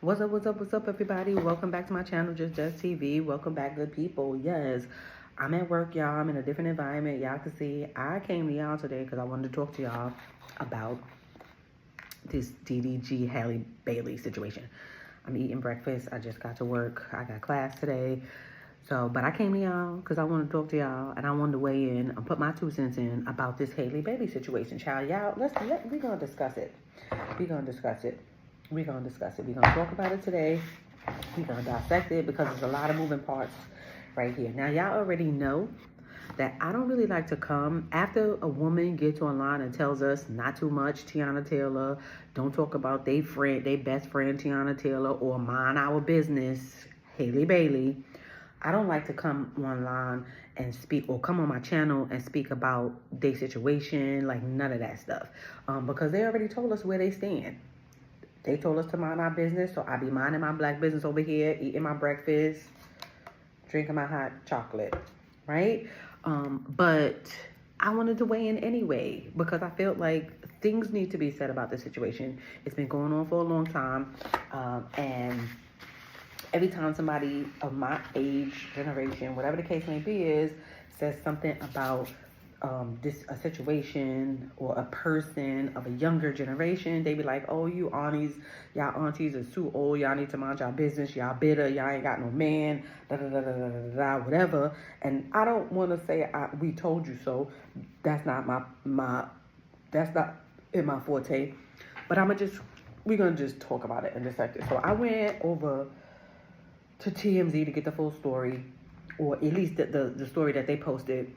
What's up, everybody? Welcome back to my channel, Just TV. Welcome back, good people. Yes, I'm at work, y'all. I'm in a different environment. Y'all can see I came to y'all today because I wanted to talk to y'all about this DDG Halle Bailey situation. I'm eating breakfast. I just got to work. I got class today. But I came to y'all because I wanted to talk to y'all and I wanted to weigh in and put my 2 cents in about this Halle Bailey situation. Child, y'all, we're gonna discuss it. We're gonna discuss it. We're gonna discuss it. We're gonna talk about it today. We're gonna dissect it because there's a lot of moving parts right here. Now, y'all already know that I don't really like to come after a woman gets online and tells us not too much, Tiana Taylor, don't talk about they best friend Tiana Taylor, or mind our business, Halle Bailey. I don't like to come online and speak or come on my channel and speak about their situation, like none of that stuff, because they already told us where they stand. They told us to mind our business, so I be minding my black business over here, eating my breakfast, drinking my hot chocolate, right? But I wanted to weigh in anyway because I felt like things need to be said about this situation. It's been going on for a long time, and every time somebody of my age, generation, whatever the case may be, says something about a situation or a person of a younger generation, they be like, "Oh, y'all aunties are too old. Y'all need to mind y'all business. Y'all bitter. Y'all ain't got no man. Da da da da da da da. Whatever." And I don't want to say we told you so. That's not my. That's not in my forte. But we're gonna just talk about it in a second. So I went over to TMZ to get the full story, or at least the story that they posted.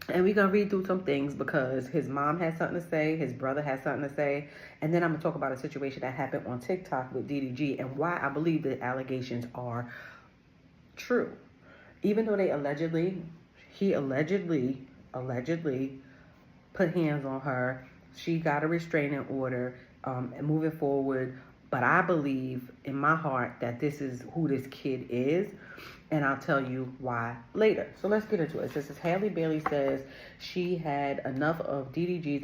And we're going to read through some things because his mom has something to say, his brother has something to say, and then I'm going to talk about a situation that happened on TikTok with DDG and why I believe the allegations are true. Even though he allegedly put hands on her, she got a restraining order, and moving forward. But I believe in my heart that this is who this kid is, and I'll tell you why later. So let's get into it. This is Halle Bailey says she had enough of DDG's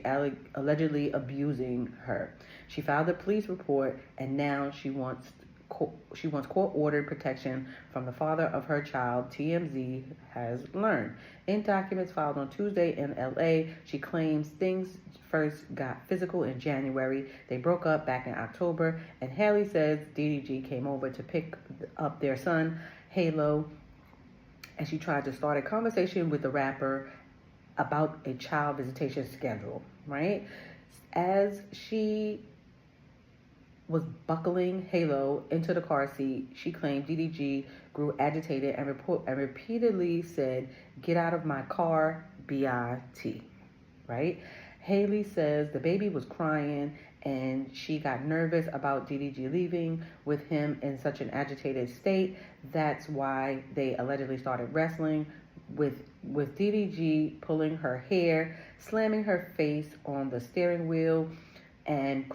allegedly abusing her. She filed a police report, and now she wants court-ordered protection from the father of her child, TMZ has learned. In documents filed on Tuesday in LA, she claims things first got physical in January. They broke up back in October, and Halle says DDG came over to pick up their son, Halo, and she tried to start a conversation with the rapper about a child visitation schedule, right? As she was buckling Halo into the car seat, she claimed DDG grew agitated and repeatedly said, "Get out of my car, B.I.T." Right? Haley says the baby was crying and she got nervous about DDG leaving with him in such an agitated state. That's why they allegedly started wrestling with DDG pulling her hair, slamming her face on the steering wheel, and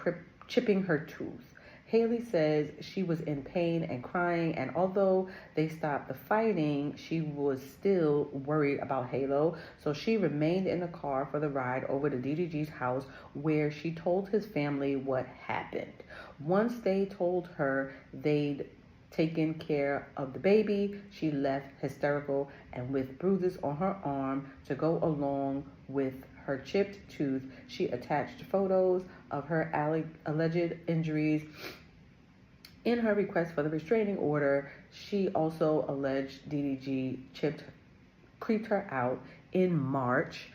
chipping her tooth. Haley says she was in pain and crying, and although they stopped the fighting, she was still worried about Halo, so she remained in the car for the ride over to DDG's house, where she told his family what happened. Once they told her they'd taken care of the baby, she left hysterical and with bruises on her arm to go along with her chipped tooth. She attached photos of her alleged injuries in her request for the restraining order. She also alleged DDG creeped her out in March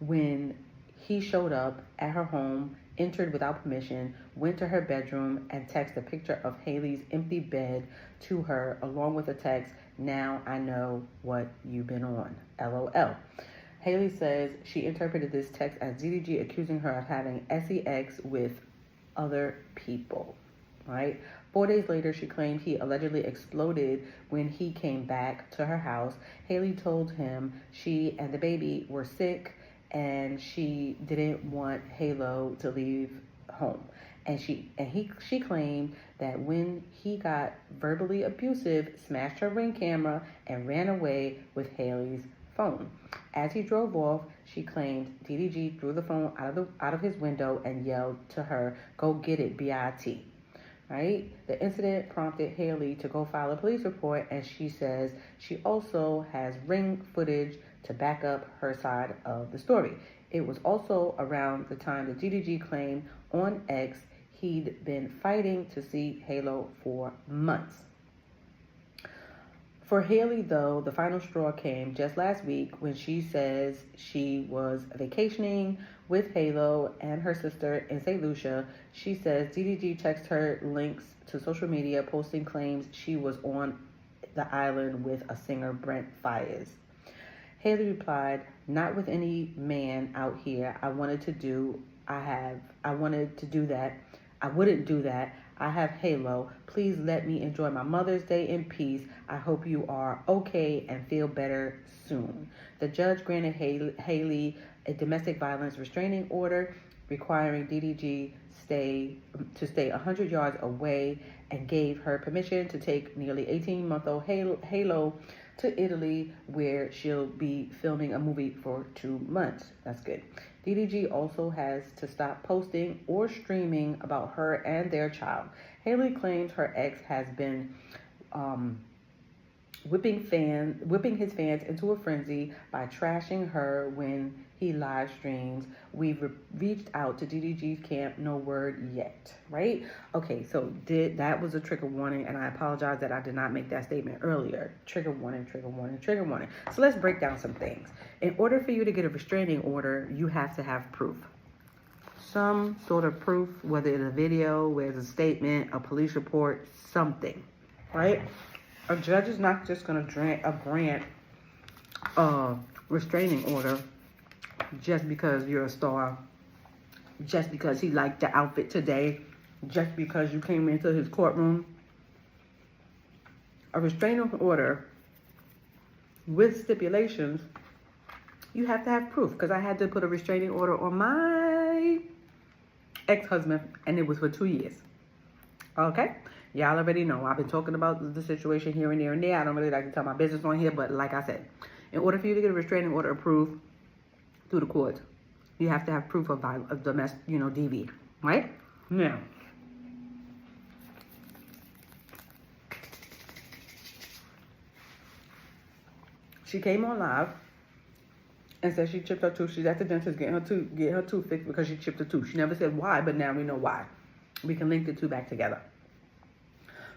when he showed up at her home, entered without permission, went to her bedroom, and texted a picture of Haley's empty bed to her, along with a text, "Now I know what you've been on, LOL." Haley says she interpreted this text as DDG accusing her of having sex with other people, right? 4 days later, she claimed he allegedly exploded when he came back to her house. Haley told him she and the baby were sick and she didn't want Halo to leave home. And she claimed that when he got verbally abusive, smashed her Ring camera and ran away with Haley's phone. As he drove off, she claimed DDG threw the phone out of his window and yelled to her, "Go get it, B.I.T." right? The incident prompted Haley to go file a police report, and she says she also has ring footage to back up her side of the story. It was also around the time that DDG claimed on X he'd been fighting to see Halo for months. For Haley, though, the final straw came just last week when she says she was vacationing with Halo and her sister in St. Lucia. She says DDG texted her links to social media posting claims she was on the island with a singer, Brent Fayez. Haley replied, "Not with any man out here. I wanted to do that. I wouldn't do that. I have Halo. Please let me enjoy my Mother's Day in peace. I hope you are okay and feel better soon." The judge granted Haley a domestic violence restraining order requiring DDG to stay 100 yards away and gave her permission to take nearly 18-month-old Halo to Italy, where she'll be filming a movie for 2 months. That's good. DDG also has to stop posting or streaming about her and their child. Haley claims her ex has been whipping his fans into a frenzy by trashing her when he live streams. We've reached out to DDG's camp, no word yet, right? Okay, so that was a trigger warning, and I apologize that I did not make that statement earlier. Trigger warning, trigger warning, trigger warning. So let's break down some things. In order for you to get a restraining order, you have to have proof. Some sort of proof, whether it's a video, whether it's a statement, a police report, something, right? A judge is not just going to grant a restraining order just because you're a star, just because he liked the outfit today, just because you came into his courtroom. A restraining order with stipulations, you have to have proof, because I had to put a restraining order on my ex-husband, and it was for 2 years. Okay? Y'all already know. I've been talking about the situation here and there and there. I don't really like to tell my business on here, but like I said, in order for you to get a restraining order approved through the court, you have to have proof of domestic, DV, right? Now, she came on live and said she chipped her tooth. She's at the dentist getting her tooth fixed because she chipped her tooth. She never said why, but now we know why. We can link the two back together.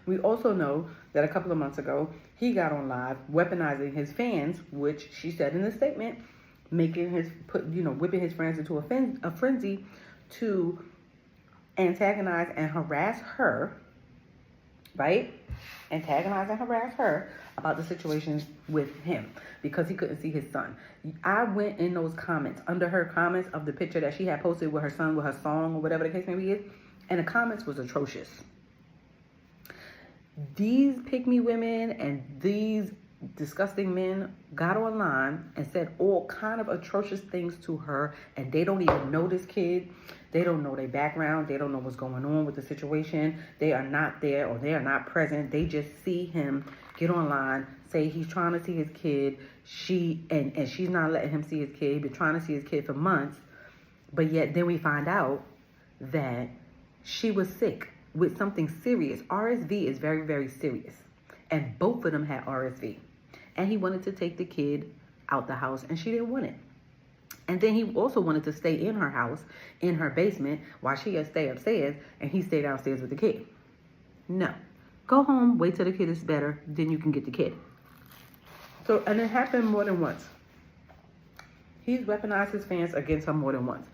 We also know that a couple of months ago, he got on live weaponizing his fans, which she said in the statement, whipping his fans into a frenzy to antagonize and harass her, right? Antagonize and harass her about the situations with him because he couldn't see his son. I went in those comments, under her comments of the picture that she had posted with her son, with her song, or whatever the case may be, and the comments was atrocious. These pick-me women and these disgusting men got online and said all kind of atrocious things to her, and they don't even know this kid. They don't know their background. They don't know what's going on with the situation. They are not there, or they are not present. They just see him get online, say he's trying to see his kid. She's not letting him see his kid. He's been trying to see his kid for months, but yet then we find out that she was sick with something serious. RSV is very, very serious. And both of them had RSV. And he wanted to take the kid out the house, and she didn't want it. And then he also wanted to stay in her house, in her basement, while she had stay upstairs, and he stayed downstairs with the kid. No. Go home, wait till the kid is better, then you can get the kid. So, and it happened more than once. He's weaponized his fans against her more than once.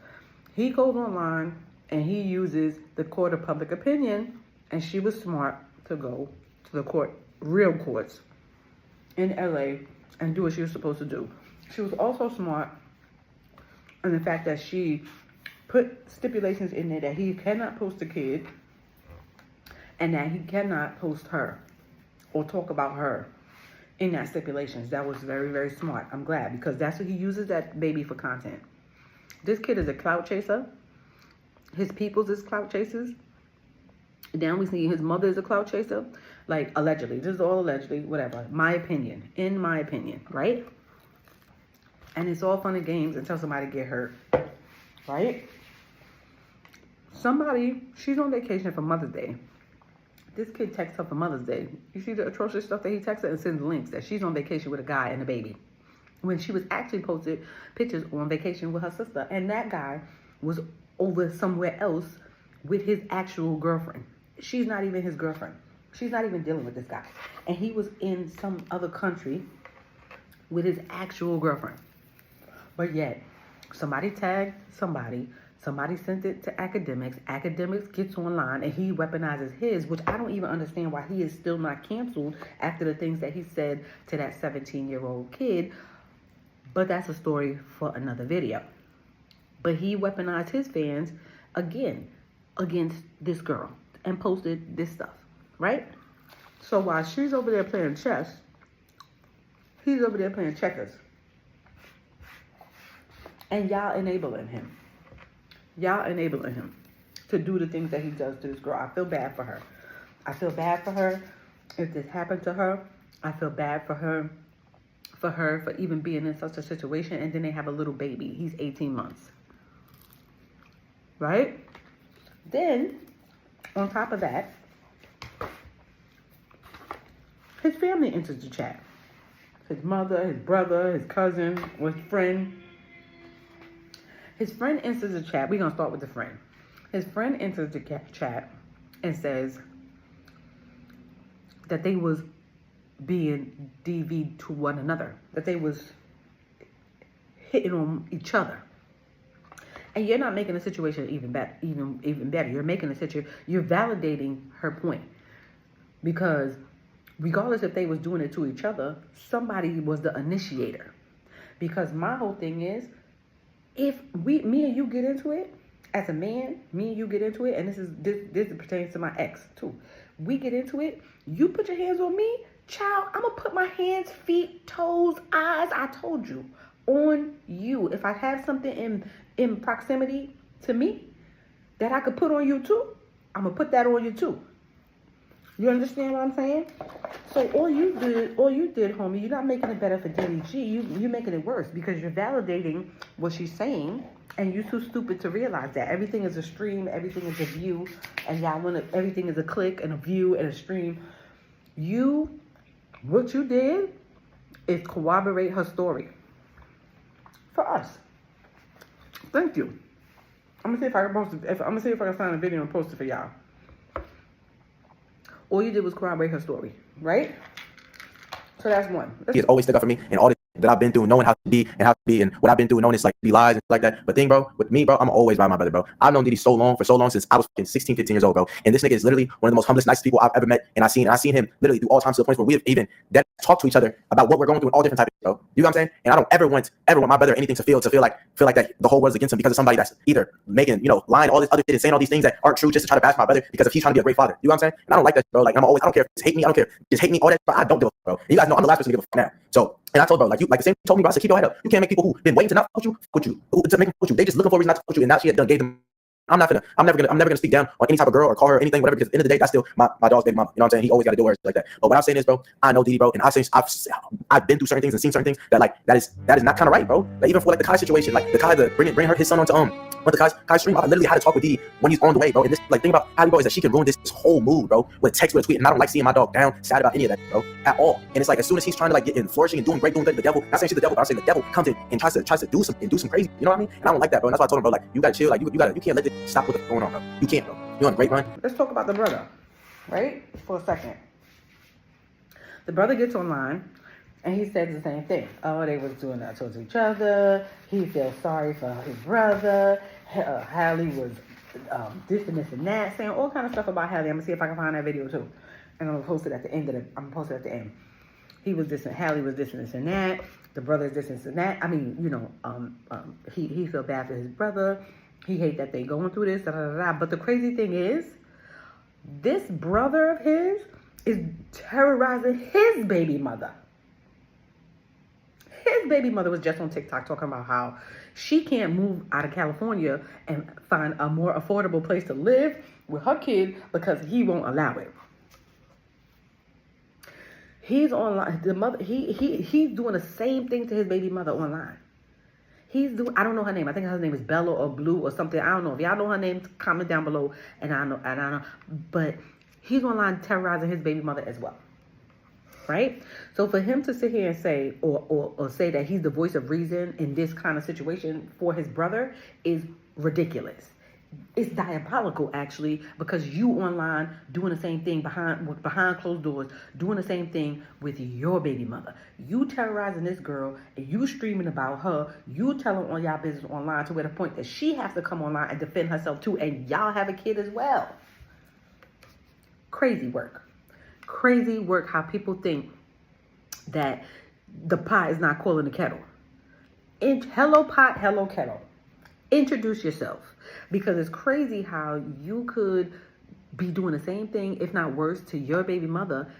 He goes online, and he uses the court of public opinion, and she was smart to go to the court, real courts in LA, and do what she was supposed to do. She was also smart in the fact that she put stipulations in there that he cannot post the kid and that he cannot post her or talk about her in that stipulations. That was very, very smart. I'm glad, because that's what he uses that baby for content. This kid is a clout chaser. His peoples is clout chasers. Now we see his mother is a clout chaser. Like, allegedly. This is all allegedly, whatever. In my opinion, right? And it's all fun and games until somebody get hurt, right? She's on vacation for Mother's Day. This kid texts her for Mother's Day. You see the atrocious stuff that he texts her and sends links that she's on vacation with a guy and a baby. When she was actually posted pictures on vacation with her sister. And that guy was over somewhere else with his actual girlfriend. She's not even his girlfriend. She's not even dealing with this guy. And he was in some other country with his actual girlfriend. But yet, somebody tagged somebody. Somebody sent it to academics. Academics gets online and he weaponizes his, which I don't even understand why he is still not canceled after the things that he said to that 17-year-old kid. But that's a story for another video. But he weaponized his fans again against this girl and posted this stuff, right? So while she's over there playing chess, he's over there playing checkers. And y'all enabling him. Y'all enabling him to do the things that he does to this girl. I feel bad for her. I feel bad for her. If this happened to her, I feel bad for her for even being in such a situation. And then they have a little baby. He's 18 months. Right? Then, on top of that, his family enters the chat. His mother, his brother, his cousin, or his friend. His friend enters the chat. We're going to start with the friend. His friend enters the chat and says that they was being DV'd to one another. That they was hitting on each other. And you're not making the situation even better. You're making the situation, you're validating her point. Because regardless if they was doing it to each other, somebody was the initiator. Because my whole thing is, if me and you get into it, as a man, me and you get into it, and this pertains to my ex too. We get into it, you put your hands on me, child, I'm gonna put my hands, feet, toes, eyes, I told you, on you. If I have something in proximity to me that I could put on you too, I'm gonna put that on you too. You understand what I'm saying? So all you did, homie, you're not making it better for DDG. You're making it worse because you're validating what she's saying, and you're too stupid to realize that everything is a stream, everything is a view, and everything is a click and a view and a stream. What you did is corroborate her story for us. Thank you. I'm gonna see if I can post it. I'm gonna see if I can find a video and post it for y'all. All you did was corroborate her story, right? So that's one. He has always stuck up for me and all that I've been through, knowing how to be and what I've been through, knowing this like be lies and stuff like that. But bro, with me, bro, I'm always by my brother, bro. I've known Diddy for so long since I was 16, 15 years old, bro. And this nigga is literally one of the most humblest, nicest people I've ever met. And I seen him literally do all times to the point where we have even talked to each other about what we're going through in all different types of, bro. You know what I'm saying? And I don't ever want my brother anything to feel like that the whole world's against him because of somebody that's either making, lying, all this other shit and saying all these things that aren't true just to try to bash my brother because if he's trying to be a great father. You know what I'm saying? And I don't like that, bro. Like I don't care if it's hate me, I don't care. Just hate me, all that, but I don't give a fuck, bro. And you guys know I'm the last person to give a fuck now. So, and I told bro, like the same told me, bro, I said, keep your head up. You can't make people who been waiting to not put you, to make them put you. They just looking for a reason not to put you, and now she had done gave them. I'm never gonna speak down on any type of girl or call her anything, whatever, because at the end of the day, that's still my dog's big mama. You know what I'm saying? He always gotta do her like that. But what I'm saying is, bro, I know Diddy, bro, and I've been through certain things and seen certain things that is not kind of right, bro. Like even for like the Kai situation, like the Kai bring his son onto but the Kai stream, I literally had to talk with Diddy when he's on the way, bro. And this thing about Halle, bro, is that she can ruin this whole mood, bro, with a text, with a tweet, and I don't like seeing my dog down, sad about any of that, bro, at all. And it's like as soon as he's trying to get in flourishing and doing great, doing good, the devil, not saying she's the devil, but I'm saying the devil comes in and tries to do some crazy, you know what I mean? And I don't like that, bro. And that's why I told him, bro, like you gotta chill, like you can't let this stop what's going on, bro. You can't, bro. You're on a great run. Let's talk about the brother, right? For a second. The brother gets online and he says the same thing. Oh, they was doing that towards each other. He feels sorry for his brother. Halle was this and that, saying all kind of stuff about Halle. I'm gonna see if I can find that video too, and I'm gonna post it at the end He was this and Halle was this and that. The brother is this and that. I mean, he felt bad for his brother. He hate that they going through this. But the crazy thing is, this brother of his is terrorizing his baby mother. His baby mother was just on TikTok talking about how she can't move out of California and find a more affordable place to live with her kid because he won't allow it. He's online. The mother, he's doing the same thing to his baby mother online. I don't know her name. I think her name is Bella or Blue or something. I don't know. If y'all know her name, comment down below. And I know. But he's online terrorizing his baby mother as well. Right? So for him to sit here and say or say that he's the voice of reason in this kind of situation for his brother is ridiculous. It's diabolical, actually, because you online doing the same thing behind closed doors, doing the same thing with your baby mother. You terrorizing this girl, and you streaming about her. You telling all y'all business online to where the point that she has to come online and defend herself too, and y'all have a kid as well. Crazy work. Crazy work how people think that the pot is not calling the kettle. Hello pot, hello kettle. Introduce yourself, because it's crazy how you could be doing the same thing, if not worse, to your baby mother,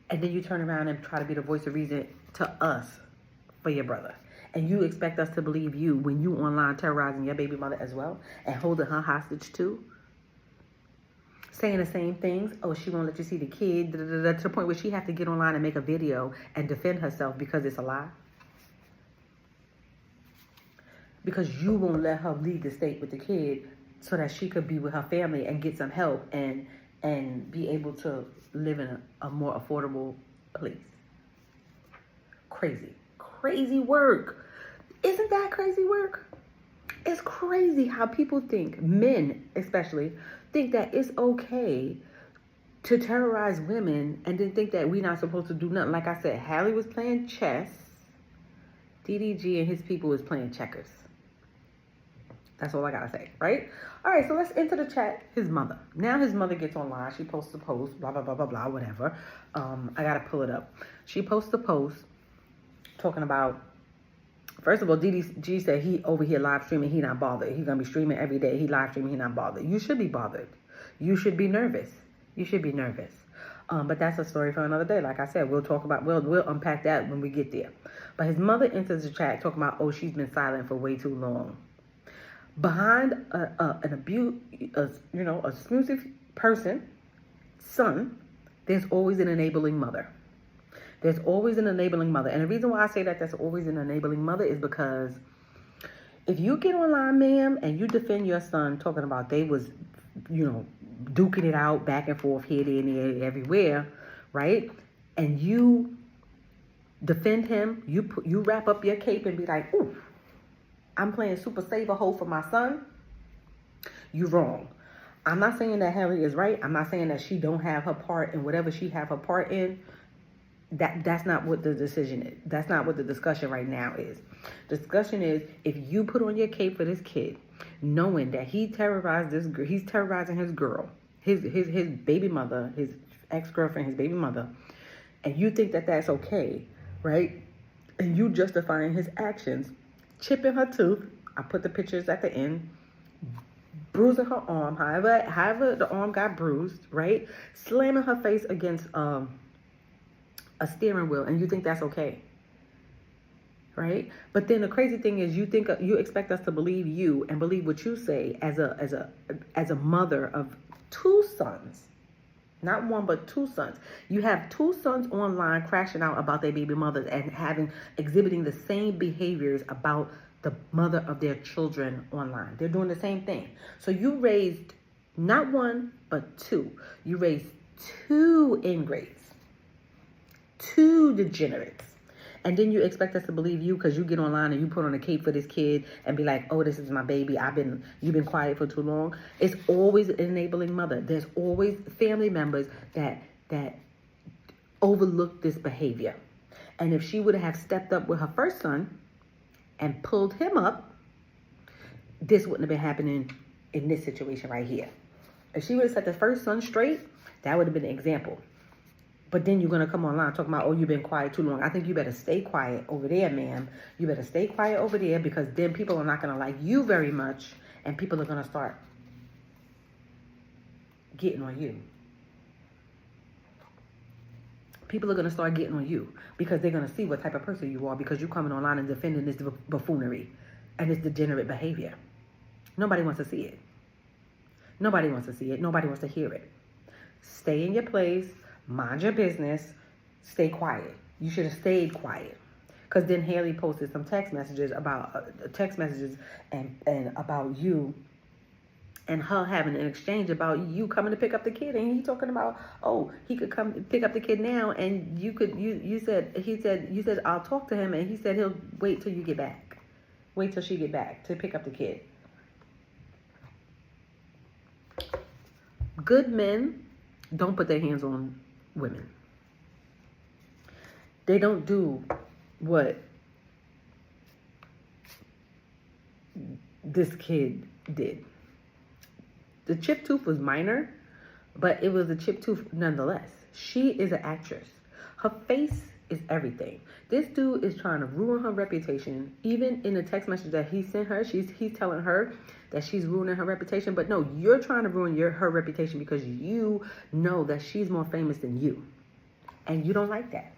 and then you turn around and try to be the voice of reason to us for your brother. And you expect us to believe you when you online terrorizing your baby mother as well and holding her hostage too. Saying the same things. Oh, she won't let you see the kid. To the point where she has to get online and make a video and defend herself because it's a lie. Because you won't let her leave the state with the kid so that she could be with her family and get some help and be able to live in a more affordable place. Crazy. Crazy work. Isn't that crazy work? It's crazy how people think, men especially, think that it's okay to terrorize women and then think that we're not supposed to do nothing. Like I said, Halle was playing chess. DDG and his people was playing checkers. That's all I gotta say, right? All right, so let's enter the chat. His mother. Now his mother gets online. She posts a post, blah, blah, blah, blah, blah, whatever. I gotta pull it up. She posts a post talking about, first of all, DDG said he over here live streaming, he not bothered. He's gonna be streaming every day. He live streaming, he not bothered. You should be bothered. You should be nervous. You should be nervous. But that's a story for another day. Like I said, we'll unpack that when we get there. But his mother enters the chat talking about, oh, she's been silent for way too long. Behind a smooth person, son, there's always an enabling mother. There's always an enabling mother. And the reason why I say that there's always an enabling mother is because if you get online, ma'am, and you defend your son talking about they was, duking it out back and forth here, there, and there, everywhere, right? And you defend him, you wrap up your cape and be like, ooh, I'm playing super saver hole for my son. You're wrong. I'm not saying that Halle is right. I'm not saying that she don't have her part in whatever she have her part in. That's not what the decision is. That's not what the discussion right now is. The discussion is if you put on your cape for this kid, knowing that he's terrorizing his girl, his baby mother, his ex-girlfriend, his baby mother, and you think that that's okay, right? And you justifying his actions, chipping her tooth. I put the pictures at the end. Bruising her arm, however the arm got bruised, right? Slamming her face against a steering wheel, and you think that's okay, right? But then the crazy thing is, you expect us to believe you and believe what you say as a mother of two sons, not one but two sons. You have two sons online crashing out about their baby mothers and exhibiting the same behaviors about the mother of their children online. They're doing the same thing. So you raised not one, but two. You raised two ingrates, two degenerates. And then you expect us to believe you because you get online and you put on a cape for this kid and be like, oh, this is my baby. You've been quiet for too long. It's always an enabling mother. There's always family members that overlook this behavior. And if she would have stepped up with her first son and pulled him up, this wouldn't have been happening in this situation right here. If she would have set the first son straight, that would have been an example. But then you're going to come online talking about, oh, you've been quiet too long. I think you better stay quiet over there, ma'am. You better stay quiet over there, because then people are not going to like you very much, and people are going to start getting on you. People are going to start getting on you because they're going to see what type of person you are, because you're coming online and defending this buffoonery and this degenerate behavior. Nobody wants to see it. Nobody wants to see it. Nobody wants to hear it. Stay in your place. Mind your business. Stay quiet. You should have stayed quiet. Because then Halle posted some text messages and about you and her having an exchange about you coming to pick up the kid, and he talking about, oh, he could come pick up the kid now, and you said I'll talk to him, and he said he'll wait till you get back, wait till she get back to pick up the kid. Good men don't put their hands on women. They don't do what this kid did. The chipped tooth was minor, but it was a chipped tooth nonetheless. She is an actress. Her face is everything. This dude is trying to ruin her reputation. Even in the text message that he sent her, he's telling her that she's ruining her reputation. But no, you're trying to ruin her reputation because you know that she's more famous than you. And you don't like that.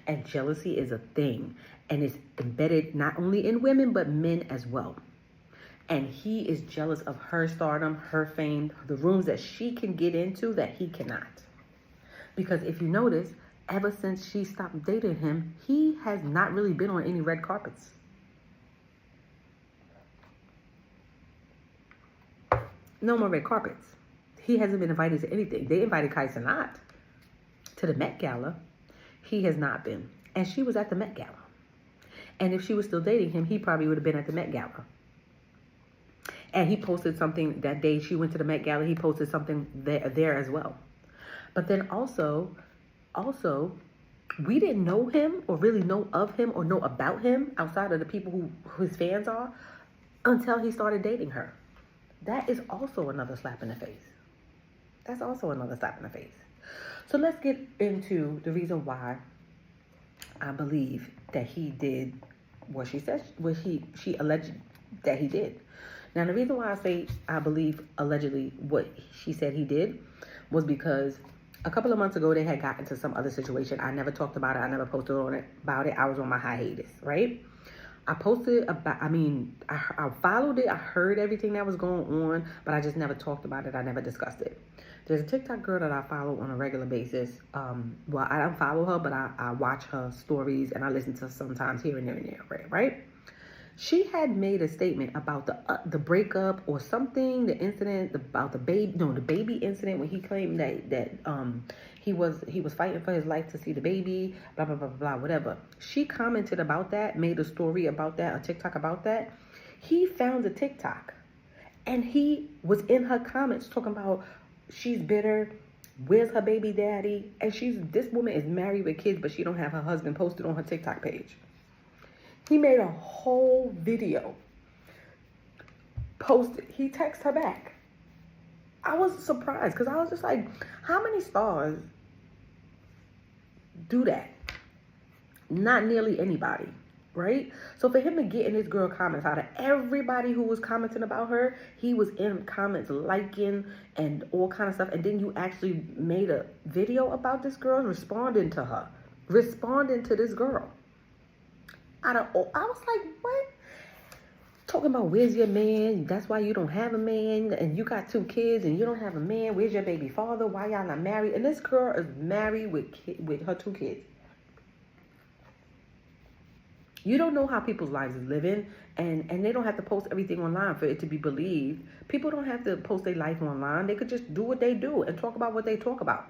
And jealousy is a thing. And it's embedded not only in women, but men as well. And he is jealous of her stardom, her fame, the rooms that she can get into that he cannot. Because if you notice, ever since she stopped dating him, he has not really been on any red carpets. No more red carpets. He hasn't been invited to anything. They invited Kai Cenat to the Met Gala. He has not been. And she was at the Met Gala. And if she was still dating him, he probably would have been at the Met Gala. And he posted something that day she went to the Met Gala. He posted something there as well. But then also, we didn't know him or really know of him or know about him outside of the people who his fans are until he started dating her. That is also another slap in the face. That's also another slap in the face. So let's get into the reason why I believe that he did what she said, what she alleged that he did. Now, the reason why I say I believe allegedly what she said he did was because a couple of months ago, they had gotten into some other situation. I never talked about it. I never posted about it. I was on my hiatus, right? I posted about, I followed it. I heard everything that was going on, but I just never talked about it. I never discussed it. There's a TikTok girl that I follow on a regular basis. Well, I don't follow her, but I watch her stories and I listen to sometimes here and there, right? She had made a statement about the breakup or something, the incident about the baby incident when he claimed that he was fighting for his life to see the baby, blah blah blah blah whatever. She commented about that, made a story about that, a TikTok about that. He found the TikTok, and he was in her comments talking about she's bitter. Where's her baby daddy? And this woman is married with kids, but she don't have her husband posted on her TikTok page. He made a whole video, posted. He texted her back. I was surprised because I was just like, how many stars do that? Not nearly anybody, right? So for him to get in this girl comments, out of everybody who was commenting about her, he was in comments liking and all kind of stuff. And then you actually made a video about this girl responding to this girl. I was like, what? Talking about where's your man? That's why you don't have a man, and you got 2 kids and you don't have a man. Where's your baby father? Why y'all not married? And this girl is married with her 2 kids. You don't know how people's lives is living, and they don't have to post everything online for it to be believed. People don't have to post their life online. They could just do what they do and talk about what they talk about.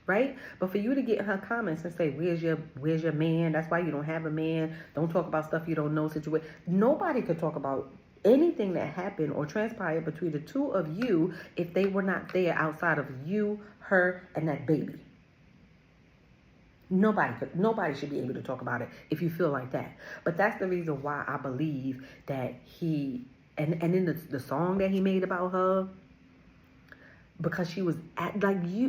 Right? But for you to get in her comments and say, where's your man? That's why you don't have a man. Don't talk about stuff you don't know. Situation. Nobody could talk about anything that happened or transpired between the 2 of you if they were not there outside of you, her, and that baby. Nobody should be able to talk about it if you feel like that. But that's the reason why I believe that he, and in the song that he made about her, because she was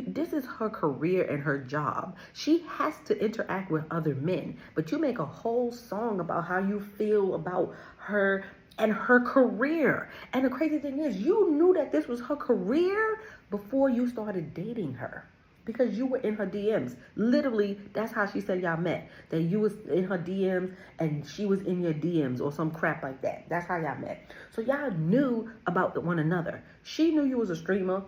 this is her career and her job. She has to interact with other men. But you make a whole song about how you feel about her and her career. And the crazy thing is, you knew that this was her career before you started dating her. Because you were in her DMs. Literally, that's how she said y'all met. That you was in her DMs and she was in your DMs or some crap like that. That's how y'all met. So y'all knew about one another. She knew you was a streamer.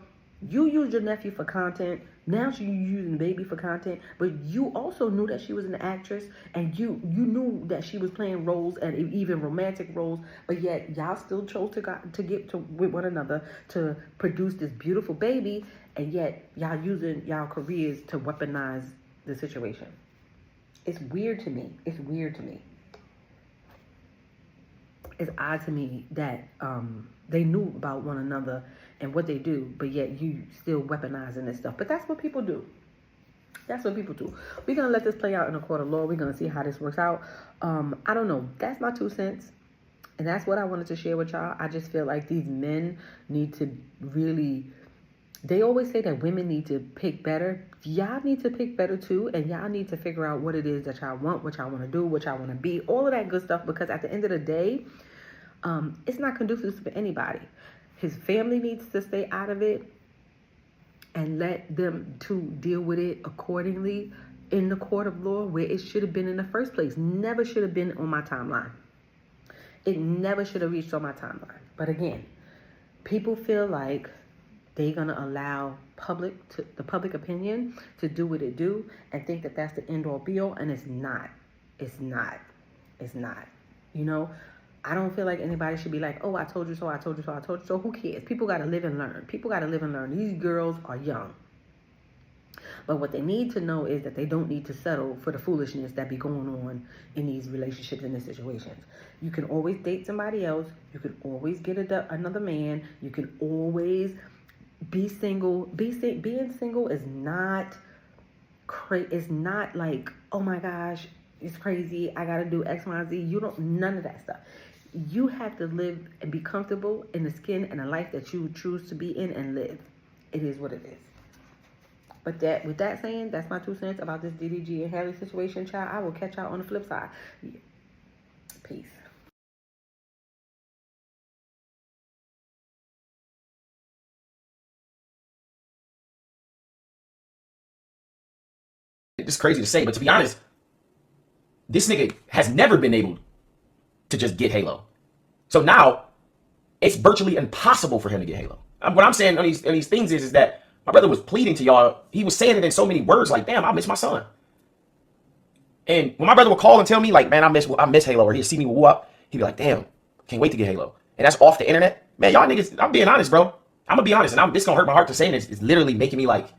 You used your nephew for content. Now she's using the baby for content, but you also knew that she was an actress, and you knew that she was playing roles and even romantic roles, but yet y'all still chose to get to with one another to produce this beautiful baby, and yet y'all using y'all careers to weaponize the situation. It's weird to me. It's weird to me. It's odd to me that they knew about one another and what they do, but yet you still weaponizing this stuff. But that's what people do. That's what people do. We're going to let this play out in a court of law. We're going to see how this works out. I don't know. That's my 2 cents. And that's what I wanted to share with y'all. I just feel like these men need to really... They always say that women need to pick better. Y'all need to pick better too. And y'all need to figure out what it is that y'all want, what y'all want to do, what y'all want to be. All of that good stuff. Because at the end of the day, it's not conducive for anybody. His family needs to stay out of it and let them to deal with it accordingly in the court of law where it should have been in the first place. Never should have been on my timeline. It never should have reached on my timeline. But again, people feel like they're going to allow the public opinion to do what it do and think that that's the end all be all. And it's not. It's not. It's not. You know, I don't feel like anybody should be like, oh, I told you so, I told you so, I told you so. Who cares? People got to live and learn. People got to live and learn. These girls are young. But what they need to know is that they don't need to settle for the foolishness that be going on in these relationships and these situations. You can always date somebody else. You can always get another man. You can always be single. Being single is not it's not like, oh my gosh, it's crazy. I got to do X, Y, Z. You don't, none of that stuff. You have to live and be comfortable in the skin and the life that you choose to be in and live. It is what it is. But with that saying, that's my 2 cents about this DDG and Halle situation, child. I will catch y'all on the flip side. Peace. It's crazy to say, but to be honest, this nigga has never been able to just get Halo. So now it's virtually impossible for him to get Halo. What I'm saying on these things is that my brother was pleading to y'all. He was saying it in so many words, like, damn, I miss my son. And when my brother would call and tell me, like, man, I miss Halo, or he'd see me woo up, he'd be like, damn, can't wait to get Halo. And that's off the internet. Man, y'all niggas, I'm being honest, bro. I'm gonna be honest, and this gonna hurt my heart to say this. It's literally making me like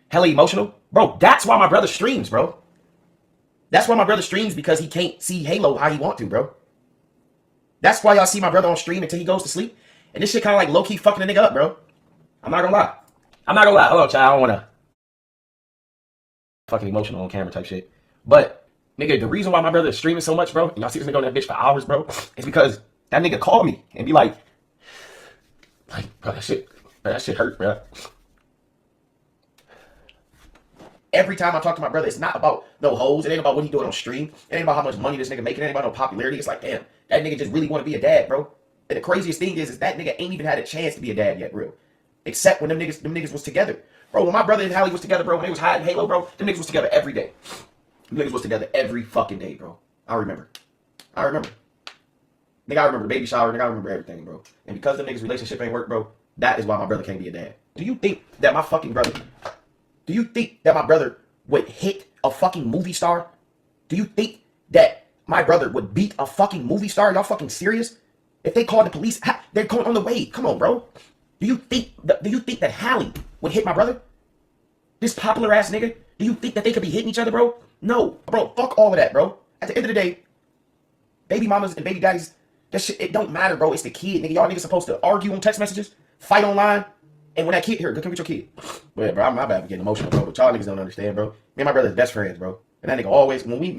hella emotional. Bro, that's why my brother streams, bro. That's why my brother streams, because he can't see Halo how he want to, bro. That's why y'all see my brother on stream until he goes to sleep. And this shit kind of like low-key fucking a nigga up, bro. I'm not gonna lie. Hold on, child. I don't want to fucking emotional on camera type shit. But, nigga, the reason why my brother is streaming so much, bro, and y'all see this nigga on that bitch for hours, bro, is because that nigga called me and be like, bro, that shit hurt, bro. Every time I talk to my brother, it's not about no hoes. It ain't about what he doing on stream. It ain't about how much money this nigga making. It ain't about no popularity. It's like, damn, that nigga just really want to be a dad, bro. And the craziest thing is that nigga ain't even had a chance to be a dad yet, real. Except when them niggas was together. Bro, when my brother and Halle was together, bro, when they was hiding Halo, bro, them niggas was together every day. Them niggas was together every fucking day, bro. I remember. Nigga, I remember the baby shower. Nigga, I remember everything, bro. And because them niggas' relationship ain't work, bro, that is why my brother can't be a dad. Do you think that my brother would hit a fucking movie star? Do you think that my brother would beat a fucking movie star? Y'all fucking serious? If they called the police, they're going on the way. Come on, bro. Do you think that Halle would hit my brother? This popular ass nigga? Do you think that they could be hitting each other, bro? No, bro. Fuck all of that, bro. At the end of the day, baby mamas and baby daddies, that shit, it don't matter, bro. It's the kid, nigga. Y'all niggas supposed to argue on text messages, fight online, and when that kid here, go come get your kid. But yeah, bro, I'm my bad for getting emotional, bro. But y'all niggas don't understand, bro. Me and my brother's best friends, bro. And that nigga always, when we